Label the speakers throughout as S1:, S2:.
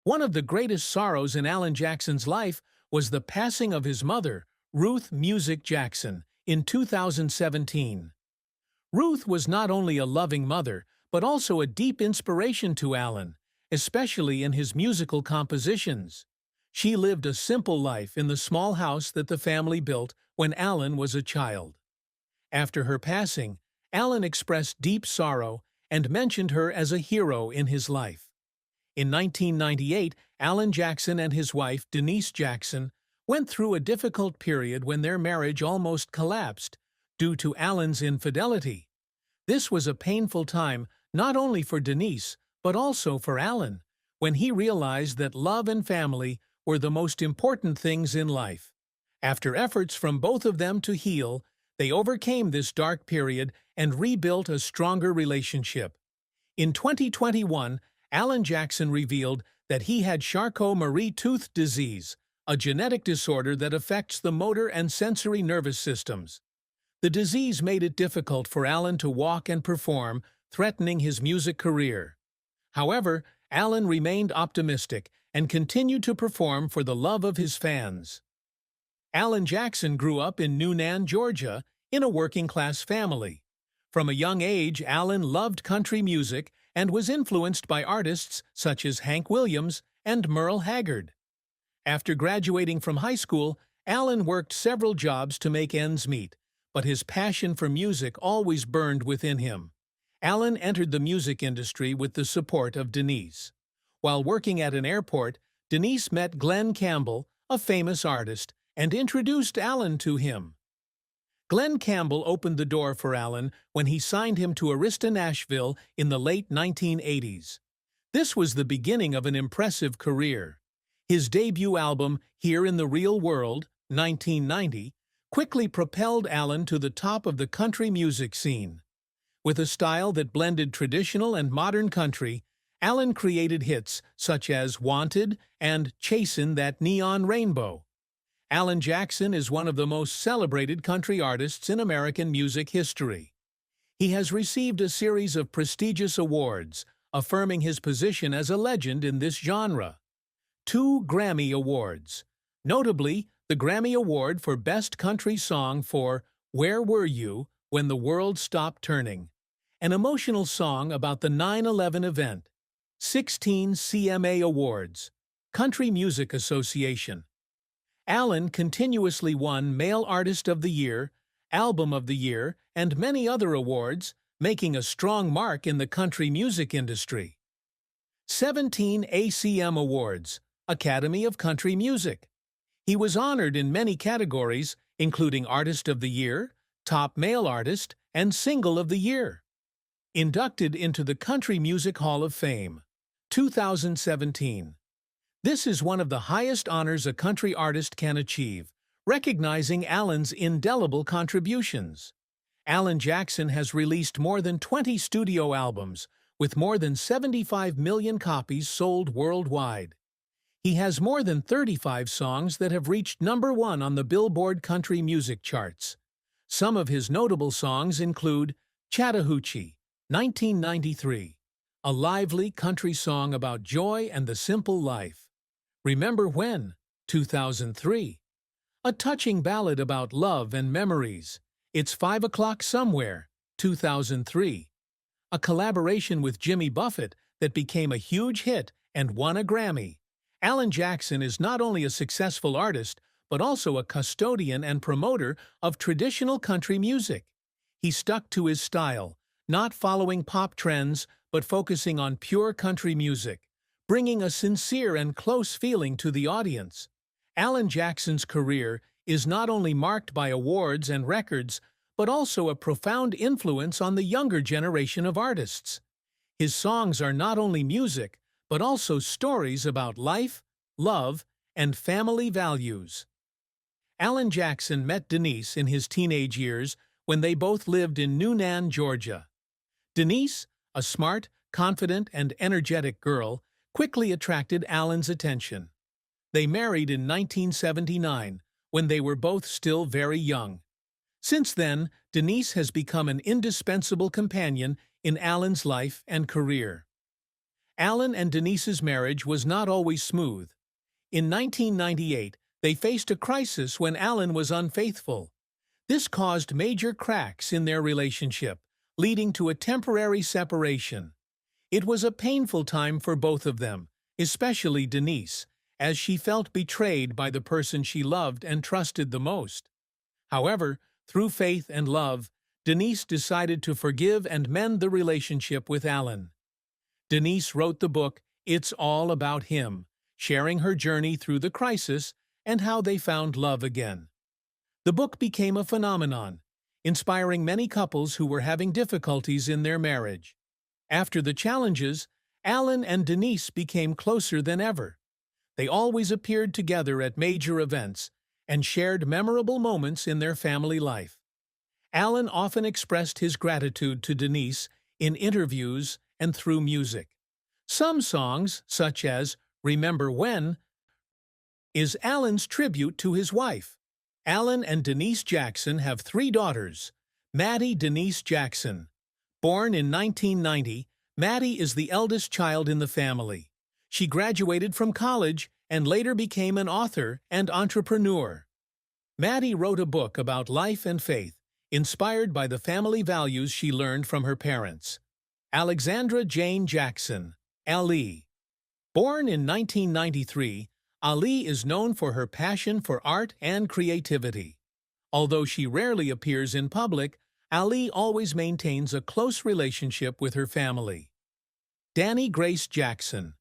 S1: One of the greatest sorrows in Alan Jackson's life was the passing of his mother, Ruth "Music" Jackson, in 2017. Ruth was not only a loving mother, but also a deep inspiration to Alan, especially in his musical compositions. She lived a simple life in the small house that the family built when Alan was a child. After her passing, Alan expressed deep sorrow and mentioned her as a hero in his life. In 1998, Alan Jackson and his wife, Denise Jackson, went through a difficult period when their marriage almost collapsed due to Alan's infidelity. This was a painful time not only for Denise, but also for Alan, when he realized that love and family were the most important things in life. After efforts from both of them to heal, they overcame this dark period and rebuilt a stronger relationship. In 2021, Alan Jackson revealed that he had Charcot-Marie-Tooth disease, a genetic disorder that affects the motor and sensory nervous systems. The disease made it difficult for Alan to walk and perform, threatening his music career. However, Alan remained optimistic and continued to perform for the love of his fans. Alan Jackson grew up in Newnan, Georgia, in a working-class family. From a young age, Alan loved country music and was influenced by artists such as Hank Williams and Merle Haggard. After graduating from high school, Alan worked several jobs to make ends meet, but his passion for music always burned within him. Alan entered the music industry with the support of Denise. While working at an airport, Denise met Glenn Campbell, a famous artist, and introduced Alan to him. Glenn Campbell opened the door for Alan when he signed him to Arista Nashville in the late 1980s. This was the beginning of an impressive career. His debut album, Here in the Real World, 1990, quickly propelled Alan to the top of the country music scene. With a style that blended traditional and modern country, Alan created hits such as Wanted and Chasin' That Neon Rainbow. Alan Jackson is one of the most celebrated country artists in American music history. He has received a series of prestigious awards, affirming his position as a legend in this genre. 2 Grammy Awards. Notably, the Grammy Award for Best Country Song for Where Were You When the World Stopped Turning, an emotional song about the 9/11 event. 16 CMA Awards. Country Music Association. Alan continuously won Male Artist of the Year, Album of the Year, and many other awards, making a strong mark in the country music industry. 17 ACM Awards, Academy of Country Music. He was honored in many categories, including Artist of the Year, Top Male Artist, and Single of the Year. Inducted into the Country Music Hall of Fame, 2017. This is one of the highest honors a country artist can achieve, recognizing Alan's indelible contributions. Alan Jackson has released more than 20 studio albums, with more than 75 million copies sold worldwide. He has more than 35 songs that have reached #1 on the Billboard country music charts. Some of his notable songs include Chattahoochee, 1993, a lively country song about joy and the simple life. Remember When, 2003, a touching ballad about love and memories. It's 5 O'Clock Somewhere, 2003, a collaboration with Jimmy Buffett that became a huge hit and won a Grammy. Alan Jackson is not only a successful artist, but also a custodian and promoter of traditional country music. He stuck to his style, not following pop trends, but focusing on pure country music, bringing a sincere and close feeling to the audience. Alan Jackson's career is not only marked by awards and records, but also a profound influence on the younger generation of artists. His songs are not only music, but also stories about life, love, and family values. Alan Jackson met Denise in his teenage years when they both lived in Newnan, Georgia. Denise, a smart, confident, and energetic girl, quickly attracted Alan's attention. They married in 1979, when they were both still very young. Since then, Denise has become an indispensable companion in Alan's life and career. Alan and Denise's marriage was not always smooth. In 1998, they faced a crisis when Alan was unfaithful. This caused major cracks in their relationship, leading to a temporary separation. It was a painful time for both of them, especially Denise, as she felt betrayed by the person she loved and trusted the most. However, through faith and love, Denise decided to forgive and mend the relationship with Alan. Denise wrote the book It's All About Him, sharing her journey through the crisis and how they found love again. The book became a phenomenon, inspiring many couples who were having difficulties in their marriage. After the challenges, Alan and Denise became closer than ever. They always appeared together at major events and shared memorable moments in their family life. Alan often expressed his gratitude to Denise in interviews and through music. Some songs, such as Remember When, is Alan's tribute to his wife. Alan and Denise Jackson have 3 daughters. Maddie Denise Jackson. Born in 1990, Maddie is the eldest child in the family. She graduated from college and later became an author and entrepreneur. Maddie wrote a book about life and faith, inspired by the family values she learned from her parents. Alexandra Jane Jackson, Ali. Born in 1993, Ali is known for her passion for art and creativity. Although she rarely appears in public, Ali always maintains a close relationship with her family. Danny Grace Jackson.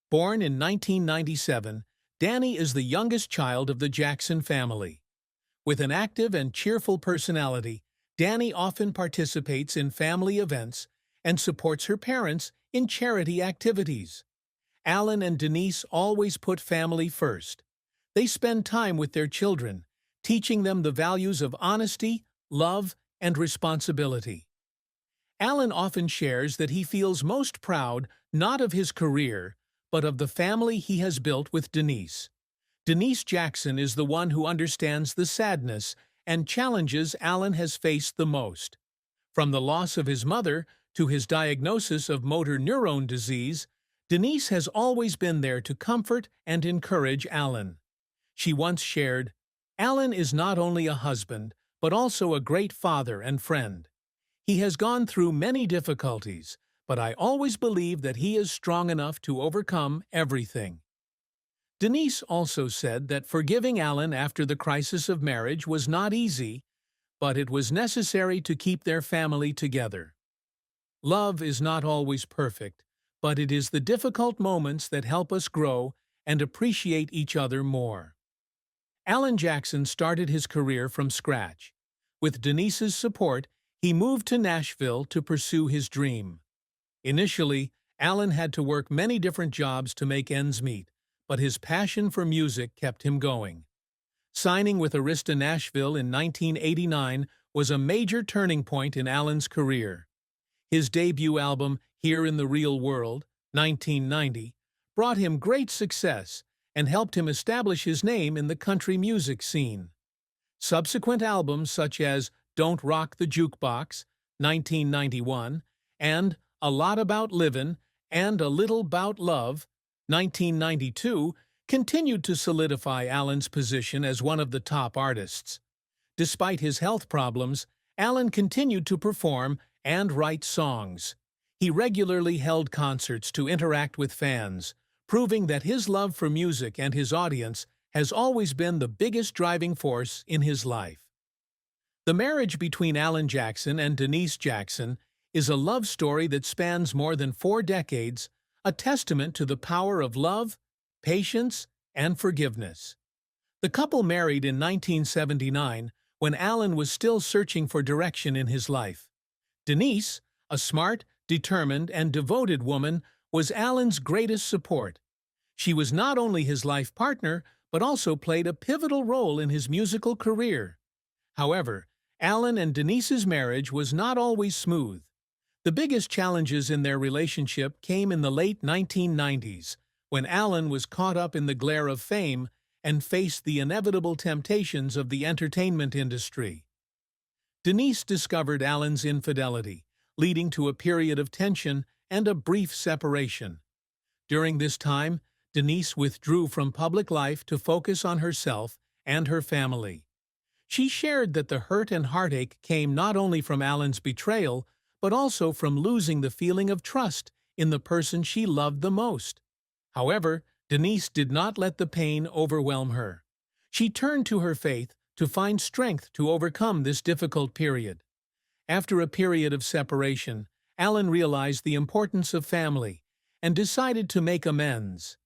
S1: Born in 1997, Danny is the youngest child of the Jackson family. With an active and cheerful personality, Danny often participates in family events and supports her parents in charity activities. Alan and Denise always put family first. They spend time with their children, teaching them the values of honesty, love, and responsibility. Alan often shares that he feels most proud not of his career, but of the family he has built with Denise. Denise Jackson is the one who understands the sadness and challenges Alan has faced the most. From the loss of his mother to his diagnosis of motor neuron disease, Denise has always been there to comfort and encourage Alan. She once shared, "Alan is not only a husband, but also a great father and friend. He has gone through many difficulties, but I always believe that he is strong enough to overcome everything." Denise also said that forgiving Alan after the crisis of marriage was not easy, but it was necessary to keep their family together. Love is not always perfect, but it is the difficult moments that help us grow and appreciate each other more. Alan Jackson started his career from scratch. With Denise's support, he moved to Nashville to pursue his dream. Initially, Alan had to work many different jobs to make ends meet, but his passion for music kept him going. Signing with Arista Nashville in 1989 was a major turning point in Alan's career. His debut album, Here in the Real World, 1990, brought him great success and helped him establish his name in the country music scene. Subsequent albums such as Don't Rock the Jukebox, 1991, and A Lot About Livin' and A Little 'Bout Love, 1992, continued to solidify Alan's position as one of the top artists. Despite his health problems, Alan continued to perform and write songs. He regularly held concerts to interact with fans, proving that his love for music and his audience has always been the biggest driving force in his life. The marriage between Alan Jackson and Denise Jackson is a love story that spans more than 4 decades, a testament to the power of love, patience, and forgiveness. The couple married in 1979 when Alan was still searching for direction in his life. Denise, a smart, determined, and devoted woman, was Alan's greatest support. She was not only his life partner, but also played a pivotal role in his musical career. However, Alan and Denise's marriage was not always smooth. The biggest challenges in their relationship came in the late 1990s, when Alan was caught up in the glare of fame and faced the inevitable temptations of the entertainment industry. Denise discovered Alan's infidelity, leading to a period of tension and a brief separation. During this time, Denise withdrew from public life to focus on herself and her family. She shared that the hurt and heartache came not only from Alan's betrayal, but also from losing the feeling of trust in the person she loved the most. However, Denise did not let the pain overwhelm her. She turned to her faith to find strength to overcome this difficult period. After a period of separation, Alan realized the importance of family and decided to make amends.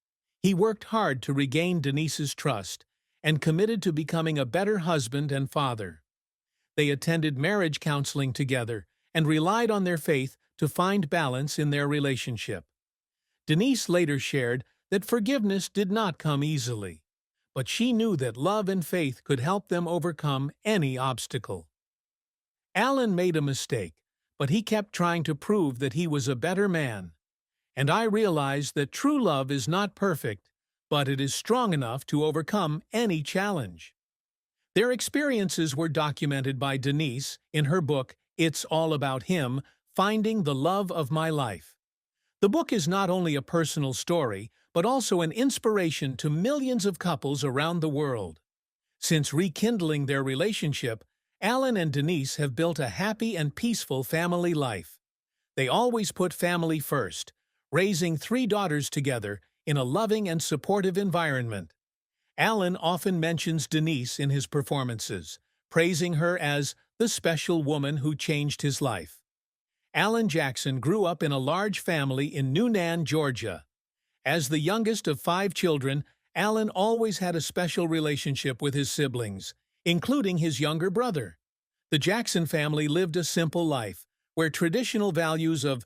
S1: He worked hard to regain Denise's trust and committed to becoming a better husband and father. They attended marriage counseling together and relied on their faith to find balance in their relationship. Denise later shared that forgiveness did not come easily, but she knew that love and faith could help them overcome any obstacle. Alan made a mistake, but he kept trying to prove that he was a better man. And I realized that true love is not perfect, but it is strong enough to overcome any challenge. Their experiences were documented by Denise in her book, It's All About Him, Finding the Love of My Life. The book is not only a personal story, but also an inspiration to millions of couples around the world. Since rekindling their relationship, Alan and Denise have built a happy and peaceful family life. They always put family first, raising 3 daughters together in a loving and supportive environment. Alan often mentions Denise in his performances, praising her as the special woman who changed his life. Alan Jackson grew up in a large family in Newnan, Georgia. As the youngest of 5 children, Alan always had a special relationship with his siblings, including his younger brother. The Jackson family lived a simple life, where traditional values of